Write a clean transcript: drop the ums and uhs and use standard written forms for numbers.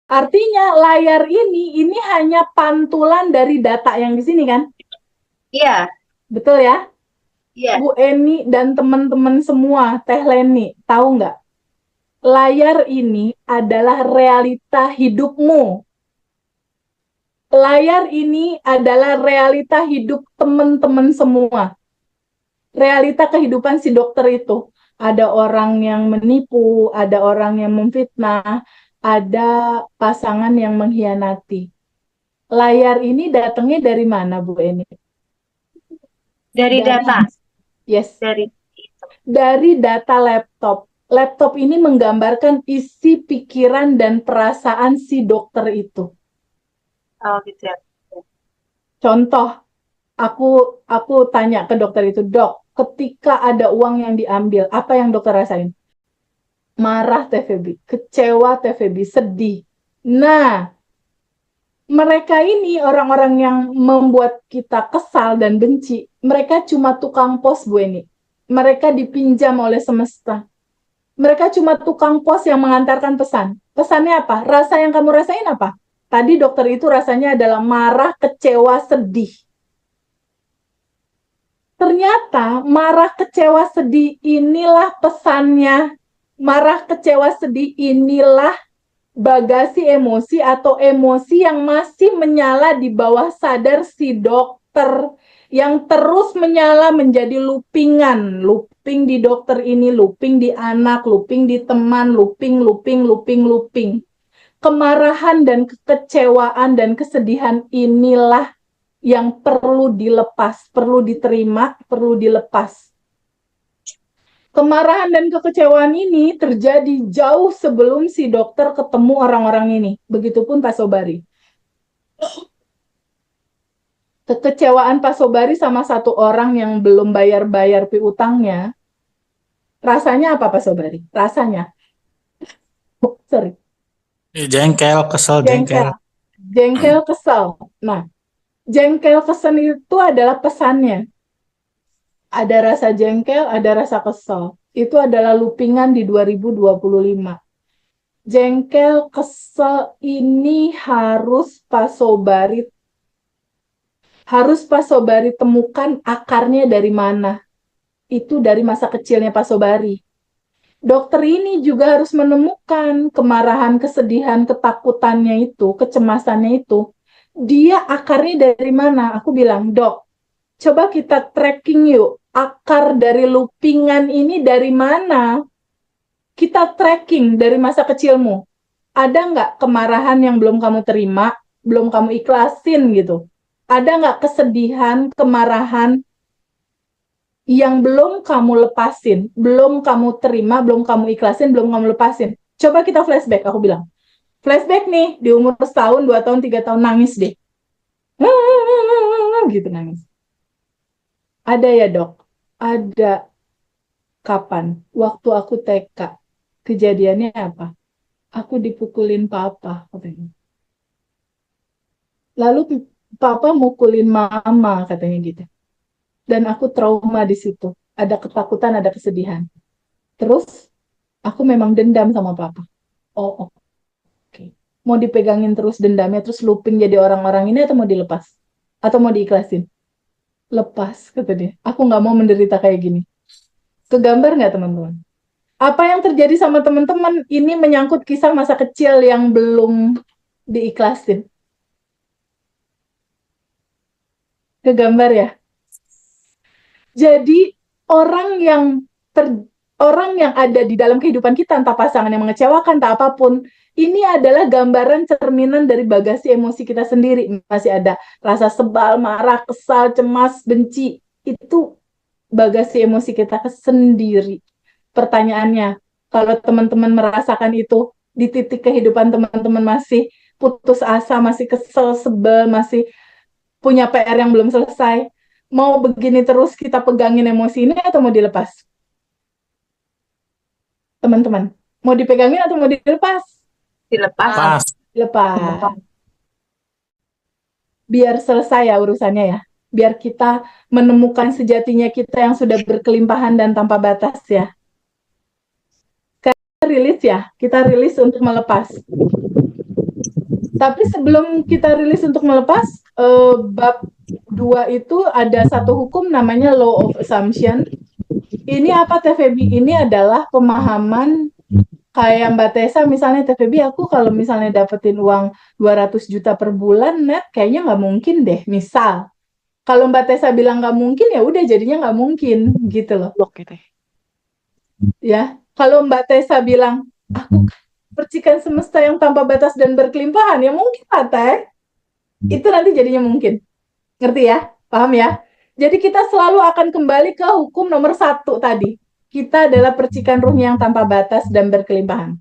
Artinya layar ini hanya pantulan dari data yang di sini kan? Iya, Betul ya? iya. Bu Eni dan teman-teman semua, Teh Leni, tahu nggak? Layar ini adalah realita hidupmu. Layar ini adalah realita hidup teman-teman semua. Realita kehidupan si dokter itu. Ada orang yang menipu, ada orang yang memfitnah, ada pasangan yang mengkhianati. Layar ini datangnya dari mana, Bu Eni? Dari Dari, data, yes, dari itu. dari data laptop. Laptop ini menggambarkan isi pikiran dan perasaan si dokter itu. Oh gitu ya. Contoh, aku aku tanya ke dokter itu, dok, ketika ada uang yang diambil, apa yang dokter rasain? Marah Teh Febi, kecewa Teh Febi, sedih. Nah, mereka ini orang-orang yang membuat kita kesal dan benci, mereka cuma tukang pos, Bu Eni. Mereka dipinjam oleh semesta. Mereka cuma tukang pos yang mengantarkan pesan. Pesannya apa? Rasa yang kamu rasain apa? Tadi dokter itu rasanya adalah marah, kecewa, sedih. Ternyata marah, kecewa, sedih inilah pesannya. Marah, kecewa, sedih inilah bagasi emosi atau emosi yang masih menyala di bawah sadar si dokter, yang terus menyala menjadi loopingan, looping di dokter ini, looping di anak, looping di teman, looping, looping, looping, looping. Kemarahan dan kekecewaan dan kesedihan inilah yang perlu dilepas, perlu diterima, perlu dilepas. Kemarahan dan kekecewaan ini terjadi jauh sebelum si dokter ketemu orang-orang ini. Begitupun Pak Sobari. Kekecewaan Pak Sobari sama satu orang yang belum bayar-bayar piutangnya, rasanya apa Pak Sobari? Rasanya, sorry, Jengkel, kesel, jengkel. jengkel. Jengkel, kesel. Nah, jengkel, kesel itu adalah pesannya. Ada rasa jengkel, ada rasa kesel. Itu adalah loopingan di 2025. Jengkel, kesel ini harus Pak Sobari temukan akarnya dari mana. Itu dari masa kecilnya Pak Sobari. Dokter ini juga harus menemukan kemarahan, kesedihan, ketakutannya itu, kecemasannya itu. Dia akarnya dari mana? Aku bilang, dok, coba kita tracking yuk. Akar dari loopingan ini dari mana? Kita tracking dari masa kecilmu. Ada nggak kemarahan yang belum kamu terima, belum kamu ikhlasin gitu? Ada nggak kesedihan, kemarahan yang belum kamu lepasin, belum kamu terima, belum kamu ikhlasin, belum kamu lepasin? Coba kita flashback, aku bilang. Flashback nih, di umur setahun, 2 tahun, 3 tahun, nangis deh. Gitu nangis. Ada ya dok? Ada. Kapan? Waktu aku TK. Kejadiannya apa? Aku dipukulin papa, katanya. Lalu papa mukulin mama, katanya gitu. Dan aku trauma di situ. Ada ketakutan, ada kesedihan. Terus aku memang dendam sama papa. Oh, oke. Okay. Mau dipegangin terus dendamnya, terus looping jadi orang-orang ini atau mau dilepas? Atau mau diikhlasin? Lepas, kata dia. Aku nggak mau menderita kayak gini. Kegambar nggak teman-teman? Apa yang terjadi sama teman-teman ini menyangkut kisah masa kecil yang belum diikhlasin. Kegambar ya? Jadi orang yang ter, orang yang ada di dalam kehidupan kita, entah pasangan yang mengecewakan, entah apapun, ini adalah gambaran cerminan dari bagasi emosi kita sendiri. Masih ada rasa sebal, marah, kesal, cemas, benci. Itu bagasi emosi kita sendiri. Pertanyaannya, kalau teman-teman merasakan itu di titik kehidupan teman-teman masih putus asa, masih kesel, sebel, masih punya PR yang belum selesai, mau begini terus kita pegangin emosi ini atau mau dilepas? Teman-teman, mau dipegangin atau mau dilepas? Dilepas. Pas. Lepas. Biar selesai ya urusannya ya. Biar kita menemukan sejatinya kita yang sudah berkelimpahan dan tanpa batas ya. Kita rilis ya, kita rilis untuk melepas. Tapi sebelum kita rilis untuk melepas, bab 2 itu ada satu hukum namanya law of assumption. Ini apa Teh Febi? Ini adalah pemahaman kayak Mbak Tessa misalnya, Teh Febi, aku kalau misalnya dapetin uang 200 juta per bulan net, kayaknya nggak mungkin deh, misal. Kalau Mbak Tessa bilang nggak mungkin, ya udah jadinya nggak mungkin, gitu loh. Blok gitu ya. Ya, kalau Mbak Tessa bilang, aku percikan semesta yang tanpa batas dan berkelimpahan, ya mungkin lah, Teh. Itu nanti jadinya mungkin. Ngerti ya? Paham ya? Jadi kita selalu akan kembali ke hukum nomor 1 tadi. Kita adalah percikan ruhnya yang tanpa batas dan berkelimpahan.